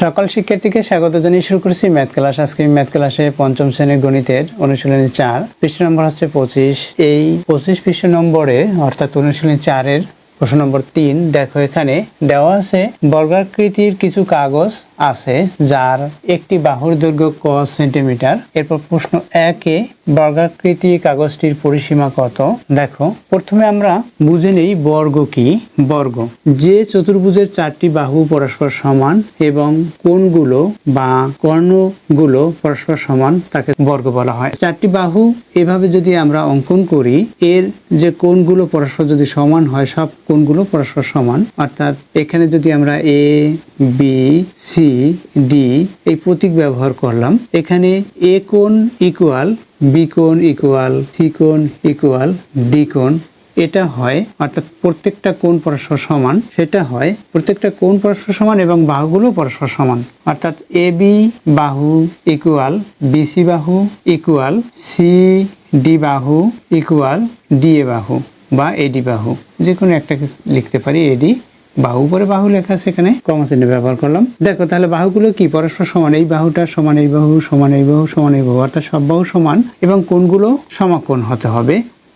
সকল শিক্ষার্থীকে স্বাগত জানিয়ে শুরু করছি ম্যাথ ক্লাস। আজকে ম্যাথ ক্লাসে পঞ্চম শ্রেণীর গণিতের অনুশীলনী 4 পৃষ্ঠ নম্বর হচ্ছে 25। এই 25 পৃষ্ঠ নম্বরে অর্থাৎ অনুশীলনী 4-এর প্রশ্ন নম্বর 3। দেখো এখানে দেওয়া আছে বর্গাকৃতির কিছু কাগজ আছে যার একটি বাহুর দৈর্ঘ্য ক সেন্টিমিটার। এরপর প্রশ্ন 1-এ বর্গাকৃতি কাগজটির পরিসীমা কত। দেখো প্রথমে আমরা বুঝে নেই বর্গ কি। বর্গ যে চতুর্ভুজের 4টি বাহু পরস্পর সমান এবং কোণগুলো বা কর্ণগুলো পরস্পর সমান তাকে বর্গ বলা হয়। 4টি বাহু এভাবে যদি আমরা অঙ্কন করি, এর যে কোণগুলো পরস্পর যদি সমান হয়, সব কোণগুলো পরস্পর সমান, অর্থাৎ এখানে যদি আমরা এ বি সি ডি এই প্রতীক ব্যবহার করলাম, এখানে এ কোণ ইকুয়াল বি কোণ ইকুয়াল সি কোণ ইকুয়াল ডি কোণ, এটা হয়। অর্থাৎ প্রত্যেকটা কোণ পরস্পর সমান, সেটা হয় প্রত্যেকটা কোণ পরস্পর সমান এবং বাহুগুলো পরস্পর সমান। অর্থাৎ এ বি বাহু ইকুয়াল বিসি বাহু ইকুয়াল সি ডি বাহু ইকুয়াল ডিএ বাহু বা এডি বাহু, যে কোনো একটাকে লিখতে পারি। এডি বাহু পরে বাহু লেখা, সেখানে কমা চিহ্ন ব্যবহার করলাম। দেখো তাহলে বাহুগুলো কি পরস্পর সমান। এই বাহুটা সমান এই বাহু, সমান এই বাহু, সমান এই বাহু, অর্থাৎ সব বাহু সমান এবং কোণগুলো সমাকোণ হতে হবে,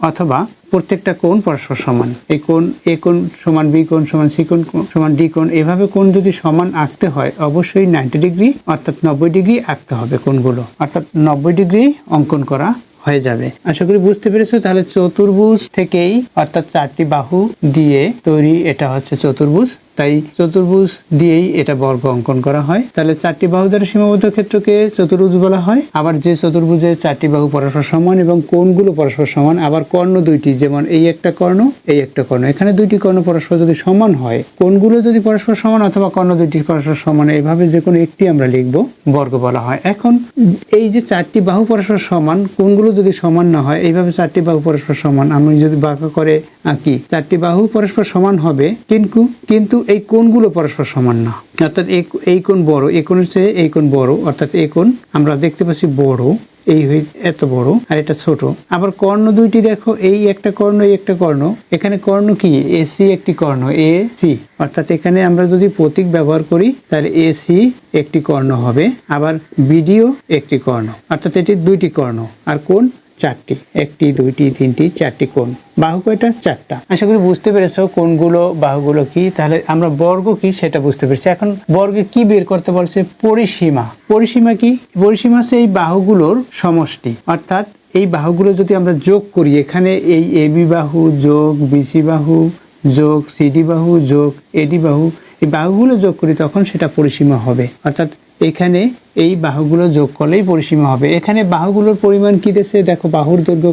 অথবা প্রত্যেকটা কোণ পরস্পর সমান। এই কোণ এ কোণ সমান বি কোণ সমান সি কোণ সমান ডি কোণ, এভাবে কোণ যদি সমান আঁকতে হয় অবশ্যই 90 ডিগ্রি অর্থাৎ 90 ডিগ্রি আঁকতে হবে কোণগুলো, অর্থাৎ 90 ডিগ্রি অঙ্কন করা হয়ে যাবে। আশা করি বুঝতে পেরেছো। তাহলে চতুর্ভুজ থেকেই অর্থাৎ 4টি বাহু দিয়ে তৈরি এটা হচ্ছে চতুর্ভুজ, তাই চতুর্ভুজ দিয়েই এটা বর্গ অঙ্কন করা হয়। তাহলে 4টি বাহু দ্বারা সীমাবদ্ধ ক্ষেত্রকে চতুর্ভুজ বলা হয়। আবার যে চতুর্ভুজের 4টি বাহু পরস্পর সমান এবং কোণগুলো পরস্পর সমান, আবার কর্ণ দুইটি, যেমন এই একটা কর্ণ এই একটা কর্ণ, এখানে দুইটি কর্ণ পরস্পর যদি সমান হয়, কোণগুলো যদি পরস্পর সমান অথবা কর্ণ দুইটি পরস্পর সমান, এভাবে যে কোনো একটি আমরা লিখব, বর্গ বলা হয়। এখন এই যে 4টি বাহু পরস্পর সমান, কোণগুলো যদি সমান না হয়, এইভাবে 4টি বাহু পরস্পর সমান আমি যদি বাঁকা করে আঁকি, 4টি বাহু পরস্পর সমান হবে, কিন্তু এই কোণগুলো পরস্পর সমান না। অর্থাৎ এই কোণ বড়, এই কোণের চেয়ে এই কোণ বড়, অর্থাৎ এই কোণ আমরা দেখতে পাচ্ছি বড়, এই এত বড় আর এটা ছোট। আবার কর্ণ দুইটি দেখো, এই একটা কর্ণ এই একটা কর্ণ, এখানে কর্ণ কি এসি একটি কর্ণ এ সি, অর্থাৎ এখানে আমরা যদি প্রতীক ব্যবহার করি তাহলে এসি একটি কর্ণ হবে, আবার বিডিও একটি কর্ণ, অর্থাৎ এটি দুইটি কর্ণ। আর কোণ 4টি, 1টি 2টি 3টি 4টি কোণ। বাহু কয়টা? 4টা। আশা করি বুঝতে পেরেছো কোণগুলো বাহুগুলো কি। তাহলে আমরা বর্গ কি সেটা বুঝতে পেরেছি। এখন বর্গের কি বের করতে বলছে? পরিসীমা। পরিসীমা কি? পরিসীমা হচ্ছে এই বাহুগুলোর সমষ্টি, অর্থাৎ এই বাহুগুলো যদি আমরা যোগ করি, এখানে এই এবি বাহু যোগ বিসি বাহু যোগ সিডি বাহু যোগ এডি বাহু, এই বাহুগুলো যোগ করি তখন সেটা পরিসীমা হবে। অর্থাৎ এখানে এই বাহুগুলো যোগ করলেই পরিসীমা হবে। এখানে বাহুগুলোর পরিমাণ কি দিয়েছে দেখো, বাহুর দৈর্ঘ্য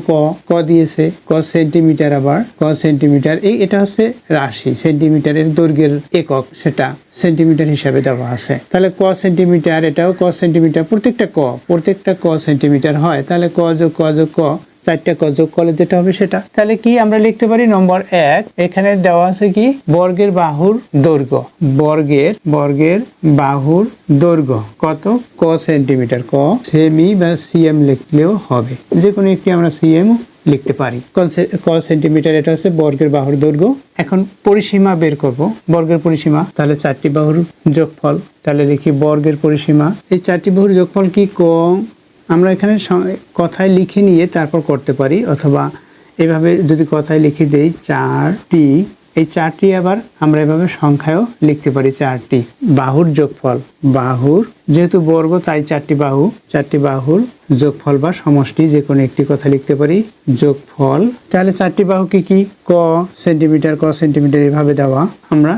ক দিয়েছে, ক সেন্টিমিটার, আবার ক সেন্টিমিটার, এটা হচ্ছে রাশি, সেন্টিমিটারের দৈর্ঘ্যের একক, সেটা সেন্টিমিটার হিসাবে দেওয়া আছে। তাহলে ক সেন্টিমিটার, এটাও ক সেন্টিমিটার, প্রত্যেকটা ক সেন্টিমিটার হয়। তাহলে ক যোগ ক যোগ ক, 4টা ক যোগ করলে যেটা হবে সেটা। তাহলে কি আমরা লিখতে পারি? নম্বর 1 এখানে দেওয়া আছে কি, বর্গের বাহুর দৈর্ঘ্য, বর্গের বাহুর দৈর্ঘ্য কত? ক সেন্টিমিটার। ক সেমি বা সিএম লিখলেও হবে, যে কোনো একটি আমরা সিএম লিখতে পারি। ক সেন্টিমিটার, এটা হচ্ছে বর্গের বাহুর দৈর্ঘ্য। এখন পরিসীমা বের করব, বর্গের পরিসীমা। তাহলে 4টি বাহুর যোগফল, তাহলে লিখি বর্গের পরিসীমা। এই 4টি বাহুর যোগফল কি? ক, আমরা এখানে কথায় লিখে নিয়ে তারপর করতে পারি, অথবা এভাবে যদি কথায় লিখে দেই 4টি, এই 4টি আবার আমরা এভাবে সংখ্যায়ও লিখতে পারি। 4টি বাহুর যোগফল, বাহুর যেহেতু বর্গ তাই 4টি বাহুর যোগফল বা সমষ্টি, যে কোনো একটি কথা লিখতে পারি, যোগফল। তাহলে 4টি বাহু কি কি? ক সেন্টিমিটার, ক সেন্টিমিটার এভাবে দেওয়া। আমরা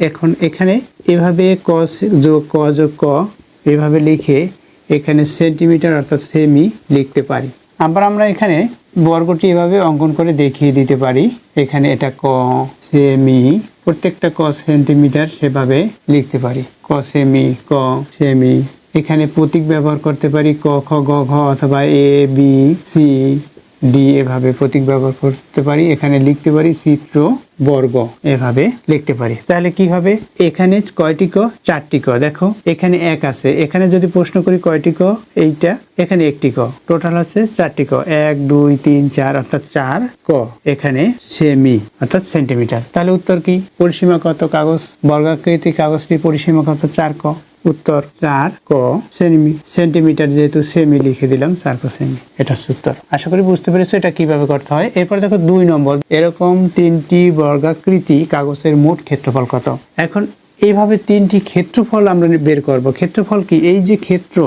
এখন এখানে এভাবে ক যোগ ক এভাবে লিখে এখানে সেন্টিমিটার অর্থাৎ সেমি লিখতে পারি। আবার আমরা এখানে বর্গটি এভাবে অঙ্কন করে দেখিয়ে দিতে পারি। এখানে এটা ক সেমি, প্রত্যেকটা ক সেন্টিমিটার সেভাবে লিখতে পারি, ক সেমি। এখানে প্রতীক ব্যবহার করতে পারি, ক খ গ ঘ, অথবা এ বি সি ডি এভাবে প্রতীক ব্যবহার করতে পারি। এখানে লিখতে পারি চিত্র বর্গ, এভাবে লিখতে পারি। তাহলে কি হবে? এখানে কয়টি ক? 4টি ক। দেখো এখানে 1 আছে, এখানে যদি প্রশ্ন করি কয়টি ক, এইটা, এখানে একটি ক, টোটাল হচ্ছে 4টি ক, 1 2 3 4 অর্থাৎ 4 ক। এখানে সেমি অর্থাৎ সেন্টিমিটার। তাহলে উত্তর কি? পরিসীমা কত? কাগজ বর্গাকৃতি কাগজটির পরিসীমা কত? 4 ক। উত্তর 4 ক সেন্টিমিটার, যেহেতু সেমি লিখে দিলাম 4 ক সেমি, এটা হচ্ছে উত্তর। আশা করি বুঝতে পেরেছো এটা কিভাবে করতে হয়। এরপর দেখো 2 নম্বর, এরকম 3টি বর্গাকৃতি কাগজের মোট ক্ষেত্রফল কত। এখন এইভাবে 3টি ক্ষেত্রফল আমরা বের করব। ক্ষেত্রফল কি? এই যে ক্ষেত্র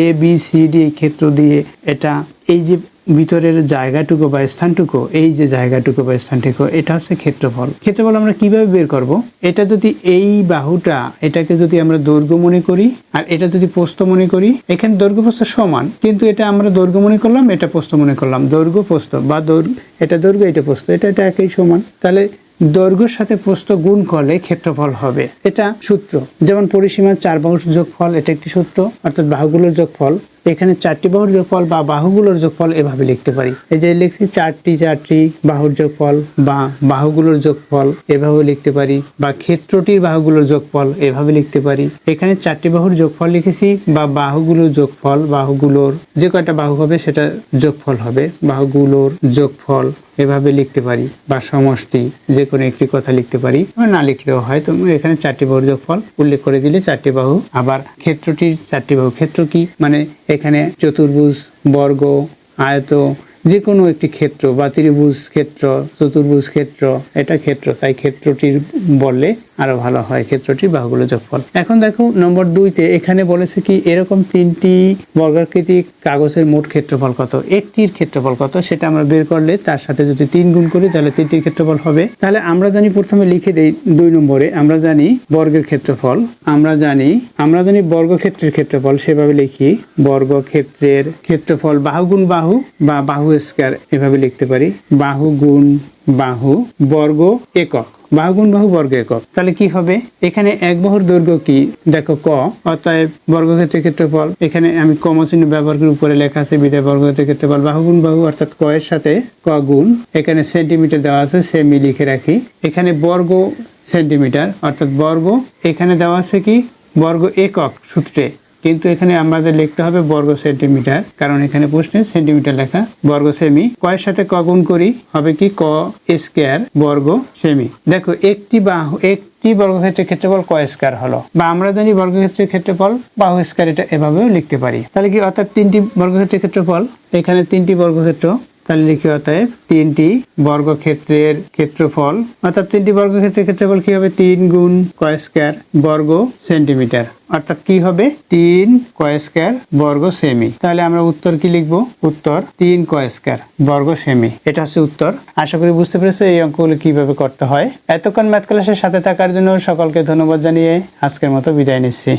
এ বি সি ডি, এই ক্ষেত্র দিয়ে এটা, এই যে ভিতরের জায়গাটুকু বা স্থানটুকু, এই যে জায়গাটুকু বা স্থানটুকু, এটা হচ্ছে ক্ষেত্রফল। ক্ষেত্রফল আমরা কিভাবে বের করব? এটা যদি এই বাহুটা, এটাকে যদি আমরা দৈর্ঘ্য মনে করি আর এটা যদি প্রস্থ মনে করি, এখানে দৈর্ঘ্য প্রস্থ সমান, কিন্তু এটা আমরা দৈর্ঘ্য মনে করলাম, এটা প্রস্থ মনে করলাম। দৈর্ঘ্য প্রস্থ বা এটা দৈর্ঘ্য, এটা প্রস্থ, এটা একই সমান। তাহলে দৈর্ঘ্যের সাথে প্রস্থ গুণ করলে ক্ষেত্রফল হবে, এটা সূত্র। যেমন পরিসীমার 4 বাহুর যোগফল, এটা একটি সূত্র, অর্থাৎ বাহুগুলোর যোগফল। এখানে 4টি বাহুর যোগফল বা বাহুগুলোর যোগফল এভাবে লিখতে পারি। এই যে লিখছি 4টি বাহুর যোগফল বা বাহুগুলোর যোগফল এভাবে লিখতে পারি, বা ক্ষেত্রটির বাহুগুলোর যোগফল এভাবে লিখতে পারি। এখানে 4টি বাহুর যোগফল লিখেছি, বা বাহুগুলোর যোগফল, বাহুগুলোর যে কয়টা বাহু হবে সেটা যোগফল হবে, বাহুগুলোর যোগফল এভাবে লিখতে পারি, বা সমষ্টি যে কোনো একটি কথা লিখতে পারি, না লিখলেও হয়। তো এখানে 4টি বাহুর যোগফল উল্লেখ করে দিলে 4টি বাহু। আবার ক্ষেত্রটির 4টি বাহু, ক্ষেত্র কি মানে এখানে চতুর্ভুজ, বর্গ, আয়ত, যে কোনো একটি ক্ষেত্র, বা ত্রিভুজ ক্ষেত্র, চতুর্ভুজ ক্ষেত্র, এটা ক্ষেত্র, তাই ক্ষেত্রটির বললে আরো ভালো হয়, ক্ষেত্রটির বাহুগুলো যোগফল। এখন দেখো নম্বর 2তে এখানে বলেছে কি, এরকম 3টি বর্গাকৃতি কাগজের মোট ক্ষেত্রফল কত। একটির ক্ষেত্রফল কত সেটা আমরা বের করলে তার সাথে যদি 3 গুণ করি তাহলে 3টির ক্ষেত্রফল হবে। তাহলে আমরা জানি, প্রথমে লিখে দেই 2 নম্বরে, আমরা জানি বর্গের ক্ষেত্রফল, আমরা জানি বর্গক্ষেত্রের ক্ষেত্রফল, সেভাবে লিখি বর্গক্ষেত্রের ক্ষেত্রফল বাহু গুণ বাহু বা বাহু স্কয়ার এভাবে লিখতে পারি, বাহু গুণ বাহু বর্গ একক, বাহু গুণ বাহু বর্গ একক। তাহলে কি হবে? এখানে এক বাহুর দৈর্ঘ্য কি দেখো ক, অতএব বর্গক্ষেত্রের ক্ষেত্রফল, এখানে আমি কম চিহ্ন ব্যবহার করে উপরে লেখা আছে বিধায় বর্গক্ষেত্রের ক্ষেত্রফল বাহু গুণ বাহু, অর্থাৎ ক এর সাথে ক গুণ, এখানে সেন্টিমিটার দেওয়া আছে সেমি লিখে রাখি, এখানে বর্গ সেন্টিমিটার অর্থাৎ বর্গ, এখানে দেওয়া আছে কি বর্গ একক সূত্রে, কিন্তু এখানে আমাদের লিখতে হবে বর্গ সেন্টিমিটার, কারণ এখানে প্রশ্নে সেন্টিমিটার লেখা। বর্গ সেমি, ক এর সাথে ক গুণ করি, হবে কি ক স্কয়ার বর্গ সেমি। দেখো একটি বর্গক্ষেত্রের ক্ষেত্রফল ক স্কয়ার হলো, বা আমরা জানি বর্গক্ষেত্রের ক্ষেত্রফল বাহু স্কয়ার, এটা এভাবেও লিখতে পারি। তাহলে কি, অর্থাৎ 3টি বর্গক্ষেত্রের ক্ষেত্রফল, এখানে 3টি বর্গক্ষেত্র, তাহলে লিখি অতএব 3টি বর্গক্ষেত্রের ক্ষেত্রফল, অর্থাৎ 3টি বর্গক্ষেত্রের ক্ষেত্রফল কি হবে 3 গুণ ক স্কয়ার বর্গ সেন্টিমিটার, অর্থাৎ কি হবে 3 ক স্কয়ার বর্গ সেমি। তাহলে আমরা উত্তর কি লিখবো? উত্তর 3 ক স্কয়ার বর্গ সেমি, এটা হচ্ছে উত্তর। আশা করি বুঝতে পেরেছো এই অঙ্কগুলো কিভাবে করতে হয়। এতক্ষণ ম্যাথ ক্লাসের সাথে থাকার জন্য সকলকে ধন্যবাদ জানিয়ে আজকের মতো বিদায় নিচ্ছি।